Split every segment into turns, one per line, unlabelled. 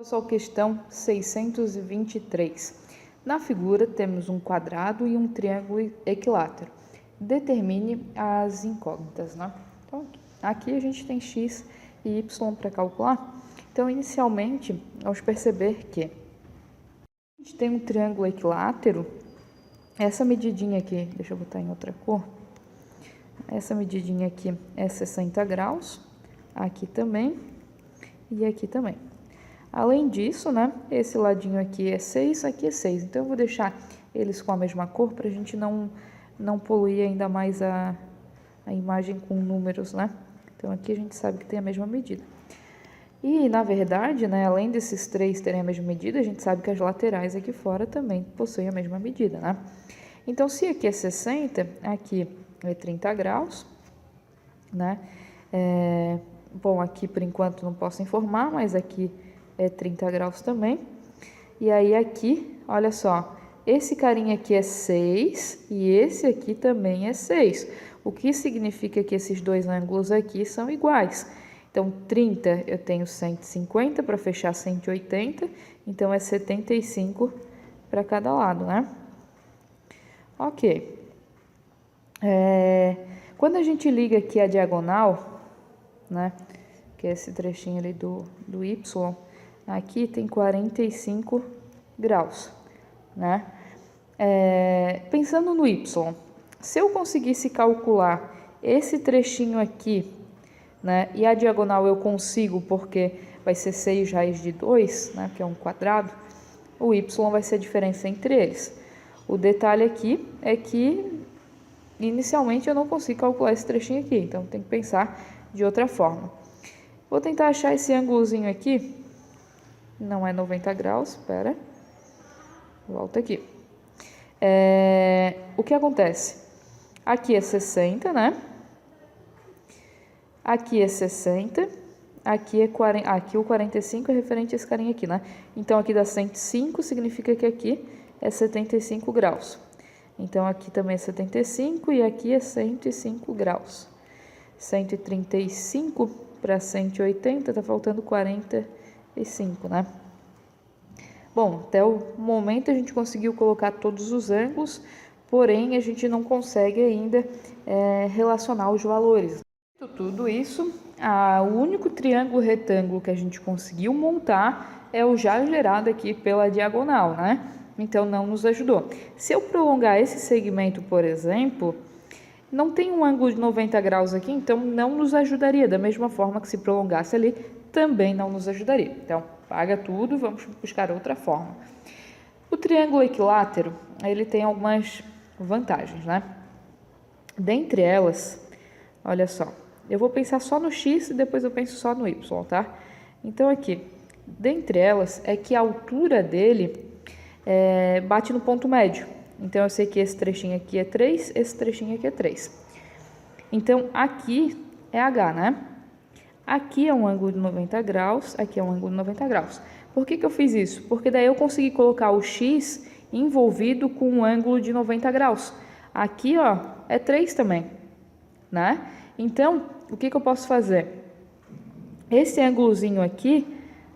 Pessoal, questão 623. Na figura temos um quadrado e um triângulo equilátero. Determine as incógnitas, né? Então, aqui a gente tem x e y para calcular. Então, inicialmente, vamos perceber que a gente tem um triângulo equilátero. Essa medidinha aqui, deixa eu botar em outra cor. Essa medidinha aqui é 60 graus. Aqui também e aqui também. Além disso, né, esse ladinho aqui é 6, aqui é 6. Então, eu vou deixar eles com a mesma cor para a gente não poluir ainda mais a imagem com números, né? Então, aqui a gente sabe que tem a mesma medida. E, na verdade, né, além desses três terem a mesma medida, a gente sabe que as laterais aqui fora também possuem a mesma medida, né? Então, se aqui é 60, aqui é 30 graus, né? Bom, aqui por enquanto não posso informar, mas aqui é 30 graus também. E aí aqui, olha só, esse carinha aqui é 6 e esse aqui também é 6. O que significa que esses dois ângulos aqui são iguais. Então, 30 eu tenho 150 para fechar 180, então é 75 para cada lado, né? Ok. Quando a gente liga aqui a diagonal, né, que é esse trechinho ali do y, aqui tem 45 graus, né? Pensando no y, se eu conseguisse calcular esse trechinho aqui, né, e a diagonal eu consigo porque vai ser 6 raiz de 2, né, que é um quadrado, o y vai ser a diferença entre eles. O detalhe aqui é que inicialmente eu não consigo calcular esse trechinho aqui, então tem que pensar de outra forma. Vou tentar achar esse ângulozinho aqui. Não é 90 graus, espera. Volta aqui. O que acontece? Aqui é 60, né? Aqui é 60. Aqui é 40. Aqui o 45 é referente a esse carinha aqui, né? Então, aqui dá 105, significa que aqui é 75 graus. Então, aqui também é 75 e aqui é 105 graus. 135 para 180, tá faltando 45, né? Bom, até o momento a gente conseguiu colocar todos os ângulos, porém a gente não consegue ainda relacionar os valores. Tudo isso, o único triângulo retângulo que a gente conseguiu montar é o já gerado aqui pela diagonal, né? Então, não nos ajudou. Se eu prolongar esse segmento, por exemplo, não tem um ângulo de 90 graus aqui, então não nos ajudaria. Da mesma forma que se prolongasse ali, também não nos ajudaria. Então, paga tudo, vamos buscar outra forma. O triângulo equilátero, ele tem algumas vantagens, né? Dentre elas, olha só, eu vou pensar só no x e depois eu penso só no y, tá? Então, aqui, dentre elas, é que a altura dele bate no ponto médio. Então, eu sei que esse trechinho aqui é 3, esse trechinho aqui é 3. Então, aqui é H, né? Aqui é um ângulo de 90 graus, aqui é um ângulo de 90 graus. Por que eu fiz isso? Porque daí eu consegui colocar o x envolvido com um ângulo de 90 graus. Aqui, ó, é 3 também, né? Então, o que eu posso fazer? Esse ângulozinho aqui,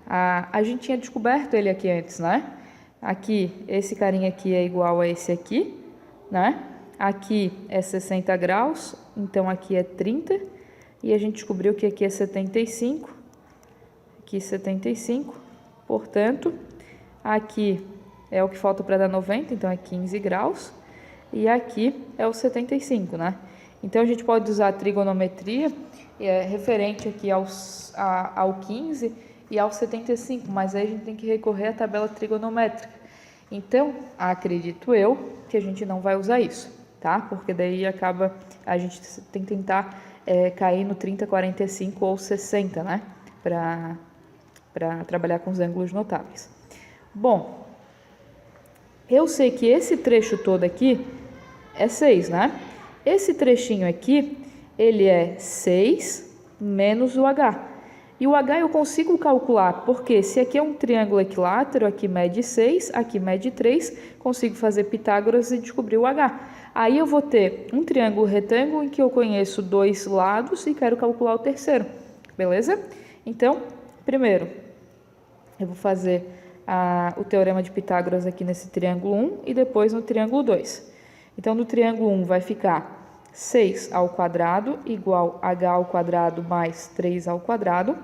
a gente tinha descoberto ele aqui antes, né? Aqui, esse carinha aqui é igual a esse aqui, né? Aqui é 60 graus, então aqui é 30. E a gente descobriu que aqui é 75, aqui 75. Portanto, aqui é o que falta para dar 90, então é 15 graus. E aqui é o 75, né? Então, a gente pode usar a trigonometria referente aqui ao 15 e ao 75, mas aí a gente tem que recorrer à tabela trigonométrica. Então, acredito eu que a gente não vai usar isso, tá? Porque daí acaba, a gente tem que tentar cair no 30, 45 ou 60, né? Para trabalhar com os ângulos notáveis. Bom, eu sei que esse trecho todo aqui é 6, né? Esse trechinho aqui, ele é 6 menos o H. E o H eu consigo calcular, porque se aqui é um triângulo equilátero, aqui mede 6, aqui mede 3, consigo fazer Pitágoras e descobrir o H. Aí eu vou ter um triângulo retângulo em que eu conheço dois lados e quero calcular o terceiro, beleza? Então, primeiro, Eu vou fazer o teorema de Pitágoras aqui nesse triângulo 1 e depois no triângulo 2. Então, no triângulo 1 vai ficar 6 ao quadrado igual h ao quadrado mais 3 ao quadrado,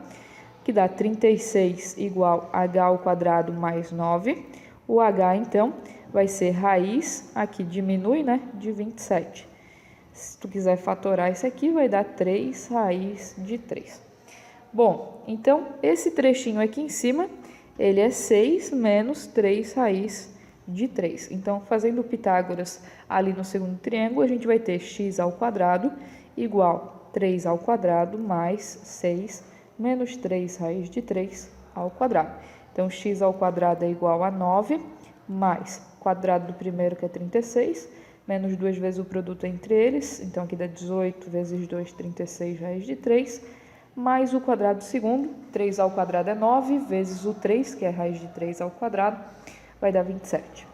que dá 36 igual a h ao quadrado mais 9. O h, então, vai ser raiz, aqui diminui, né, de 27. Se tu quiser fatorar isso aqui, vai dar 3 raiz de 3. Bom, então, esse trechinho aqui em cima, ele é 6 menos 3 raiz de 3. Então, fazendo o Pitágoras ali no segundo triângulo, a gente vai ter x ao quadrado igual 3 ao quadrado mais 6 menos 3 raiz de 3 ao quadrado. Então, x ao quadrado é igual a 9, mais quadrado do primeiro, que é 36, menos 2 vezes o produto entre eles. Então, aqui dá 18 vezes 2, 36 raiz de 3, mais o quadrado do segundo, 3 ao quadrado é 9, vezes o 3, que é a raiz de 3 ao quadrado, vai dar 27.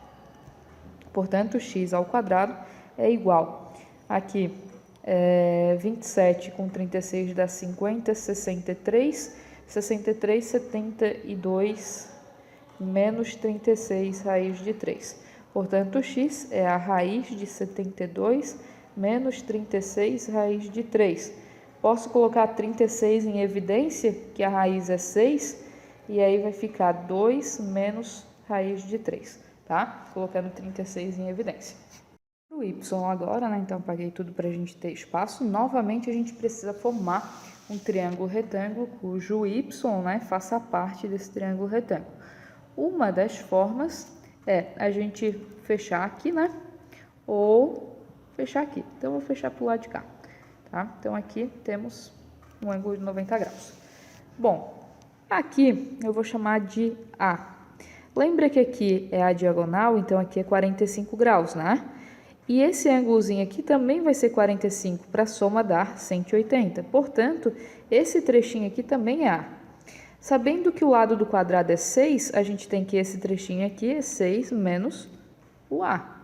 Portanto, x ao quadrado é igual, aqui, 27 com 36 dá 50, 63, 63, 72, menos 36 raiz de 3. Portanto, x é a raiz de 72 menos 36 raiz de 3. Posso colocar 36 em evidência, que a raiz é 6, e aí vai ficar 2 menos raiz de 3, tá? Colocando 36 em evidência. O y agora, né? Então, apaguei tudo para a gente ter espaço. Novamente, a gente precisa formar um triângulo retângulo cujo y, né, faça parte desse triângulo retângulo. Uma das formas é a gente fechar aqui, né? Ou fechar aqui. Então, eu vou fechar para o lado de cá, tá? Então, aqui temos um ângulo de 90 graus. Bom, aqui eu vou chamar de A. Lembra que aqui é a diagonal, então aqui é 45 graus, né? E esse ângulozinho aqui também vai ser 45, para a soma dar 180. Portanto, esse trechinho aqui também é A. Sabendo que o lado do quadrado é 6, a gente tem que esse trechinho aqui é 6 menos o A.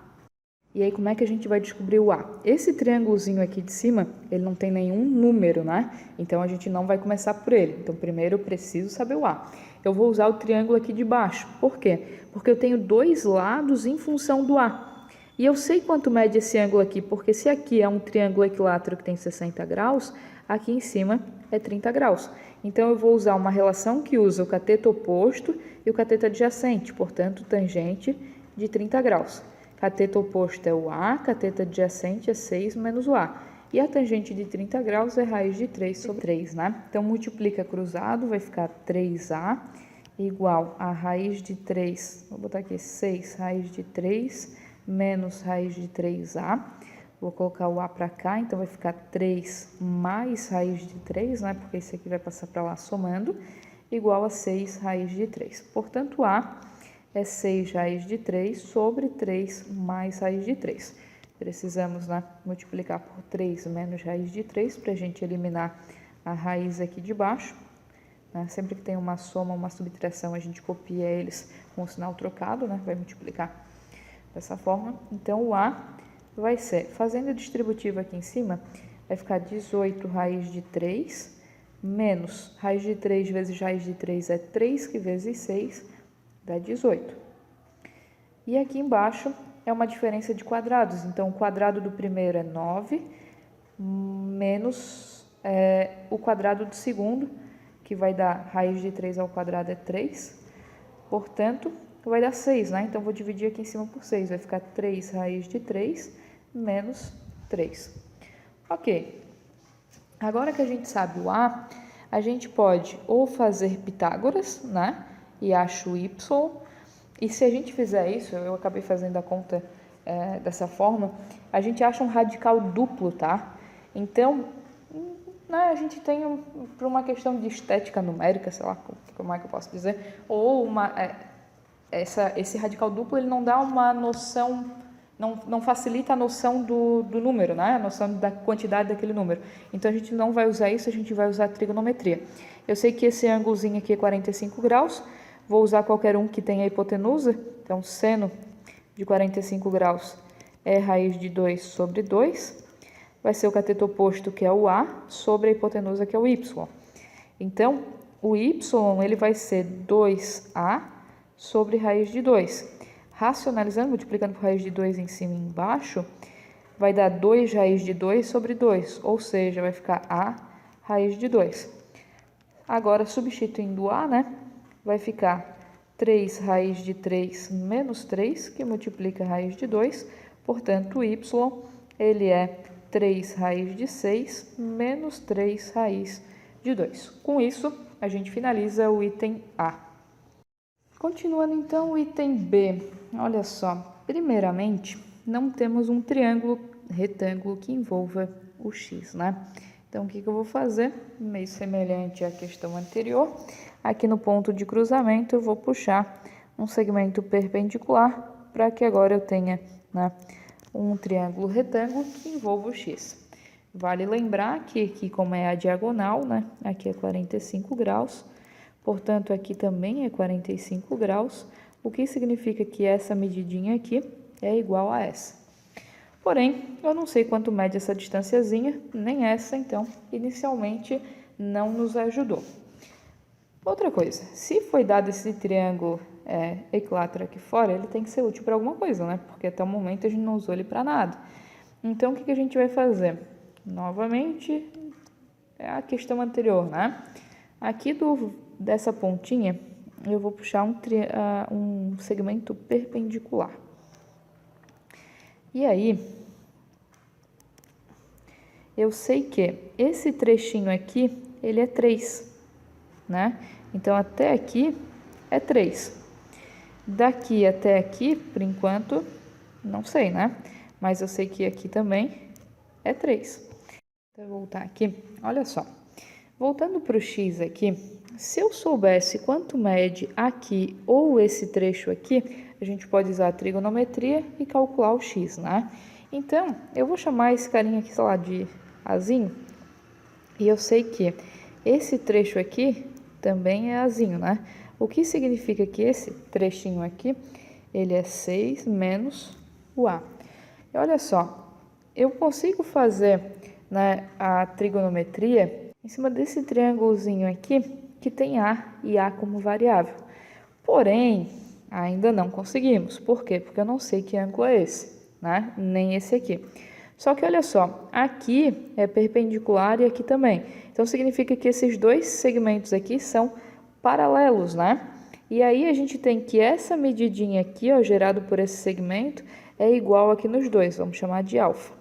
E aí, como é que a gente vai descobrir o A? Esse triângulozinho aqui de cima, ele não tem nenhum número, né? Então, a gente não vai começar por ele. Então, primeiro eu preciso saber o A. Eu vou usar o triângulo aqui de baixo. Por quê? Porque eu tenho dois lados em função do A. E eu sei quanto mede esse ângulo aqui, porque se aqui é um triângulo equilátero que tem 60 graus, aqui em cima é 30 graus. Então, eu vou usar uma relação que usa o cateto oposto e o cateto adjacente, portanto, tangente de 30 graus. Cateto oposto é o A, cateto adjacente é 6 menos o A. E a tangente de 30 graus é raiz de 3 sobre 3, né? Então, multiplica cruzado, vai ficar 3A igual a raiz de 3, vou botar aqui 6 raiz de 3 menos raiz de 3A. Vou colocar o A para cá, então vai ficar 3 mais raiz de 3, né? Porque esse aqui vai passar para lá somando, igual a 6 raiz de 3. Portanto, A é 6 raiz de 3 sobre 3 mais raiz de 3. Precisamos, né, multiplicar por 3 menos raiz de 3 para a gente eliminar a raiz aqui de baixo. Né? Sempre que tem uma soma, uma subtração, a gente copia eles com o sinal trocado, né? Vai multiplicar dessa forma. Então, o A vai ser, fazendo a distributiva aqui em cima, vai ficar 18 raiz de 3 menos raiz de 3 vezes raiz de 3 é 3, que vezes 6 dá 18. E aqui embaixo é uma diferença de quadrados. Então, o quadrado do primeiro é 9, menos o quadrado do segundo, que vai dar raiz de 3 ao quadrado é 3. Portanto, vai dar 6, né? Então, vou dividir aqui em cima por 6. Vai ficar 3 raiz de 3 menos 3. Ok. Agora que a gente sabe o A, a gente pode ou fazer Pitágoras, né? E acho o y. E se a gente fizer isso, eu acabei fazendo a conta dessa forma, a gente acha um radical duplo, tá? Então, né, a gente tem, por uma questão de estética numérica, sei lá, como é que eu posso dizer, ou esse radical duplo, ele não dá uma noção, não facilita a noção do número, né? A noção da quantidade daquele número. Então, a gente não vai usar isso, a gente vai usar a trigonometria. Eu sei que esse ângulozinho aqui é 45 graus, vou usar qualquer um que tenha hipotenusa, então seno de 45 graus é raiz de 2 sobre 2, vai ser o cateto oposto, que é o A, sobre a hipotenusa, que é o Y. Então, o y ele vai ser 2a sobre raiz de 2. Racionalizando, multiplicando por raiz de 2 em cima e embaixo, vai dar 2 raiz de 2 sobre 2, ou seja, vai ficar a raiz de 2. Agora, substituindo a, né, vai ficar 3 raiz de 3 menos 3, que multiplica a raiz de 2, portanto, o y ele é 3 raiz de 6 menos 3 raiz de 2. Com isso, a gente finaliza o item A. Continuando então o item B, olha só, primeiramente não temos um triângulo retângulo que envolva o x, né? Então o que eu vou fazer? Meio semelhante à questão anterior, aqui no ponto de cruzamento eu vou puxar um segmento perpendicular para que agora eu tenha, né, um triângulo retângulo que envolva o x. Vale lembrar que aqui, como é a diagonal, né, aqui é 45 graus, portanto, aqui também é 45 graus, o que significa que essa medidinha aqui é igual a essa. Porém, eu não sei quanto mede essa distanciazinha, nem essa, então, inicialmente não nos ajudou. Outra coisa, se foi dado esse triângulo equilátero aqui fora, ele tem que ser útil para alguma coisa, né? Porque até o momento a gente não usou ele para nada. Então, o que a gente vai fazer? Novamente, é a questão anterior, né? Aqui dessa pontinha, eu vou puxar um segmento perpendicular. E aí, eu sei que esse trechinho aqui, ele é 3, né? Então, até aqui é 3. Daqui até aqui, por enquanto, não sei, né? Mas eu sei que aqui também é 3. Então, eu vou voltar aqui. Olha só. Voltando para o x aqui, se eu soubesse quanto mede aqui ou esse trecho aqui, a gente pode usar a trigonometria e calcular o x, né? Então, eu vou chamar esse carinha aqui, sei lá, de azinho. E eu sei que esse trecho aqui também é azinho, né? O que significa que esse trechinho aqui, ele é 6 menos o a. E olha só, eu consigo fazer, né, a trigonometria em cima desse triângulozinho aqui, que tem a e a como variável. Porém, ainda não conseguimos. Por quê? Porque eu não sei que ângulo é esse, né? Nem esse aqui. Só que olha só, aqui é perpendicular e aqui também. Então, significa que esses dois segmentos aqui são paralelos, né? E aí, a gente tem que essa medidinha aqui, ó, gerado por esse segmento, é igual aqui nos dois. Vamos chamar de alfa.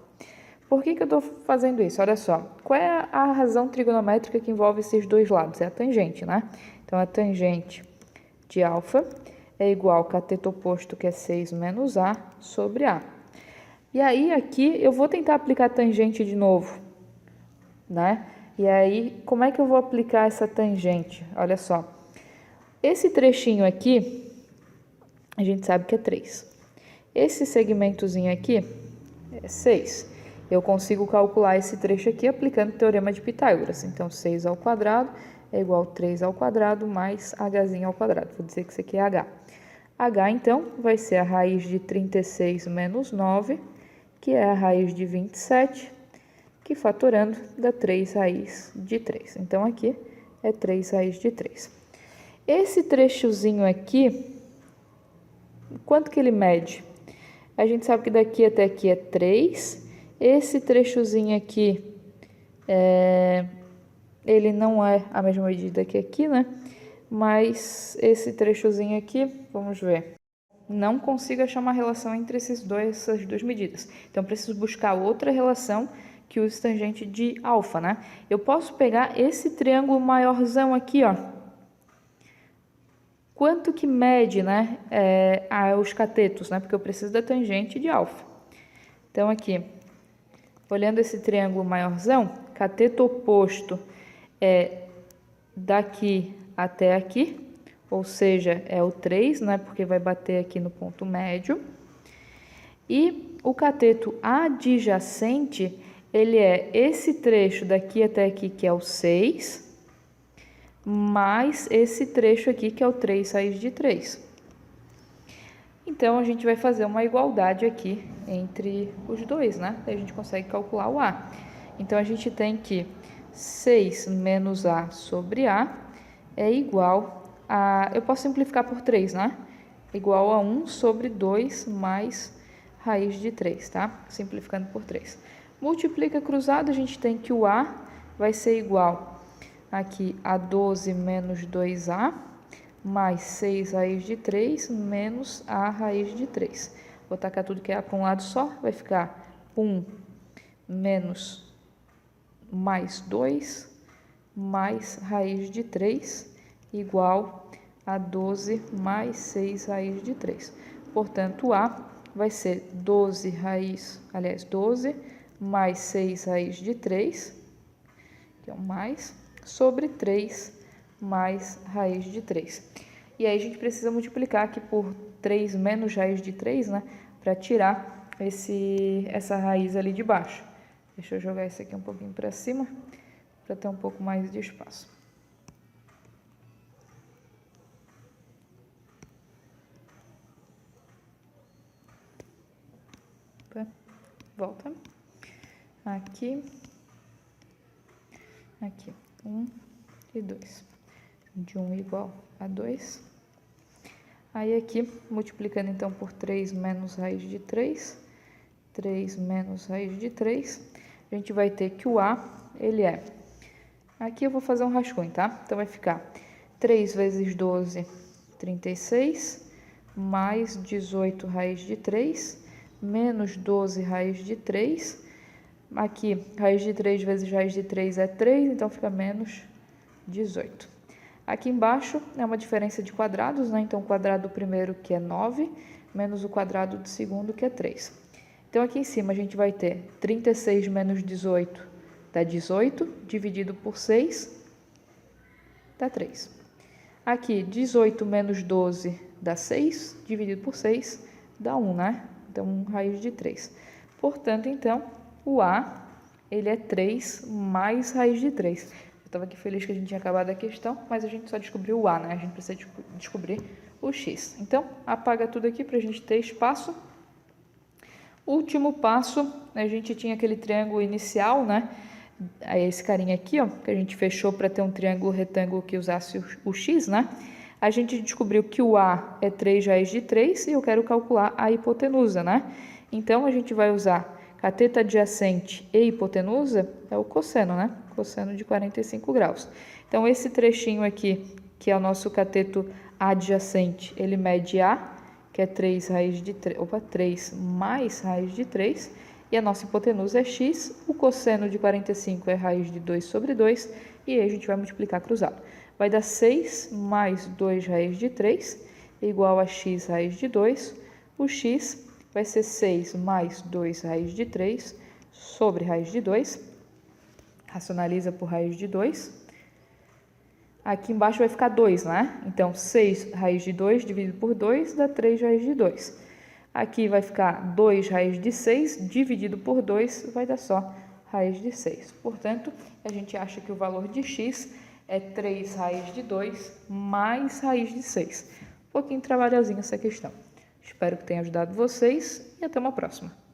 Por que eu estou fazendo isso? Olha só, qual é a razão trigonométrica que envolve esses dois lados? É a tangente, né? Então, a tangente de alfa é igual ao cateto oposto, que é 6 menos a, sobre a. E aí, aqui, eu vou tentar aplicar a tangente de novo, né? E aí, como é que eu vou aplicar essa tangente? Olha só, esse trechinho aqui, a gente sabe que é 3. Esse segmentozinho aqui é 6. Eu consigo calcular esse trecho aqui aplicando o teorema de Pitágoras. Então, 6 ao quadrado é igual a 3 ao quadrado mais h ao quadrado. Vou dizer que isso aqui é h. h, então, vai ser a raiz de 36 menos 9, que é a raiz de 27, que fatorando dá 3 raiz de 3. Então, aqui é 3 raiz de 3. Esse trechozinho aqui, quanto que ele mede? A gente sabe que daqui até aqui é 3. Esse trechozinho aqui, ele não é a mesma medida que aqui, né? Mas esse trechozinho aqui, vamos ver. Não consigo achar uma relação entre essas duas medidas. Então, preciso buscar outra relação que use tangente de alfa, né? Eu posso pegar esse triângulo maiorzão aqui, ó. Quanto que mede, né, os catetos, né? Porque eu preciso da tangente de alfa. Então, aqui, olhando esse triângulo maiorzão, cateto oposto é daqui até aqui, ou seja, é o 3, né, porque vai bater aqui no ponto médio. E o cateto adjacente, ele é esse trecho daqui até aqui, que é o 6, mais esse trecho aqui, que é o 3 raiz de 3. Então, a gente vai fazer uma igualdade aqui entre os dois, né? Daí a gente consegue calcular o A. Então, a gente tem que 6 menos A sobre A é igual a... Eu posso simplificar por 3, né? Igual a 1 sobre 2 mais raiz de 3, tá? Simplificando por 3. Multiplica cruzado, a gente tem que o A vai ser igual aqui a 12 menos 2A mais 6 raiz de 3 menos A raiz de 3. Vou tacar tudo que é A para um lado só, vai ficar 1 menos mais 2 mais raiz de 3 igual a 12 mais 6 raiz de 3. Portanto, A vai ser 12 mais 6 raiz de 3, que é um mais, sobre 3 mais raiz de 3. E aí a gente precisa multiplicar aqui por 3 menos raiz de 3, né? Para tirar essa raiz ali de baixo. Deixa eu jogar isso aqui um pouquinho para cima, para ter um pouco mais de espaço. Volta. Aqui. Aqui. 1 e 2. De 1 igual a 2. Aí aqui, multiplicando então por 3 menos raiz de 3. 3 menos raiz de 3. A gente vai ter que o A, ele é... Aqui eu vou fazer um rascunho, tá? Então vai ficar 3 vezes 12, 36, mais 18 raiz de 3, menos 12 raiz de 3. Aqui, raiz de 3 vezes raiz de 3 é 3, então fica menos 18. Aqui embaixo é uma diferença de quadrados, né? Então, o quadrado do primeiro, que é 9, menos o quadrado do segundo, que é 3. Então, aqui em cima a gente vai ter 36 menos 18 dá 18, dividido por 6 dá 3. Aqui, 18 menos 12 dá 6, dividido por 6 dá 1, né? Então, raiz de 3. Portanto, então, o A, ele é 3 mais raiz de 3. Eu estava aqui feliz que a gente tinha acabado a questão, mas a gente só descobriu o A, né? A gente precisa descobrir o X. Então, apaga tudo aqui para a gente ter espaço. Último passo, a gente tinha aquele triângulo inicial, né? Esse carinha aqui, ó, que a gente fechou para ter um triângulo retângulo que usasse o X, né? A gente descobriu que o A é 3 raiz de 3 e eu quero calcular a hipotenusa, né? Então, a gente vai usar cateto adjacente e hipotenusa, é o cosseno, né? Cosseno de 45 graus. Então, esse trechinho aqui, que é o nosso cateto adjacente, ele mede A, que é 3 raiz de 3, 3 mais raiz de 3, e a nossa hipotenusa é x, o cosseno de 45 é raiz de 2 sobre 2, e aí a gente vai multiplicar cruzado. Vai dar 6 mais 2 raiz de 3, igual a x raiz de 2, o x vai ser 6 mais 2 raiz de 3 sobre raiz de 2, racionaliza por raiz de 2. Aqui embaixo vai ficar 2, né? Então, 6 raiz de 2 dividido por 2 dá 3 raiz de 2. Aqui vai ficar 2 raiz de 6 dividido por 2 vai dar só raiz de 6. Portanto, a gente acha que o valor de x é 3 raiz de 2 mais raiz de 6. Um pouquinho trabalhosinho essa questão. Espero que tenha ajudado vocês e até uma próxima.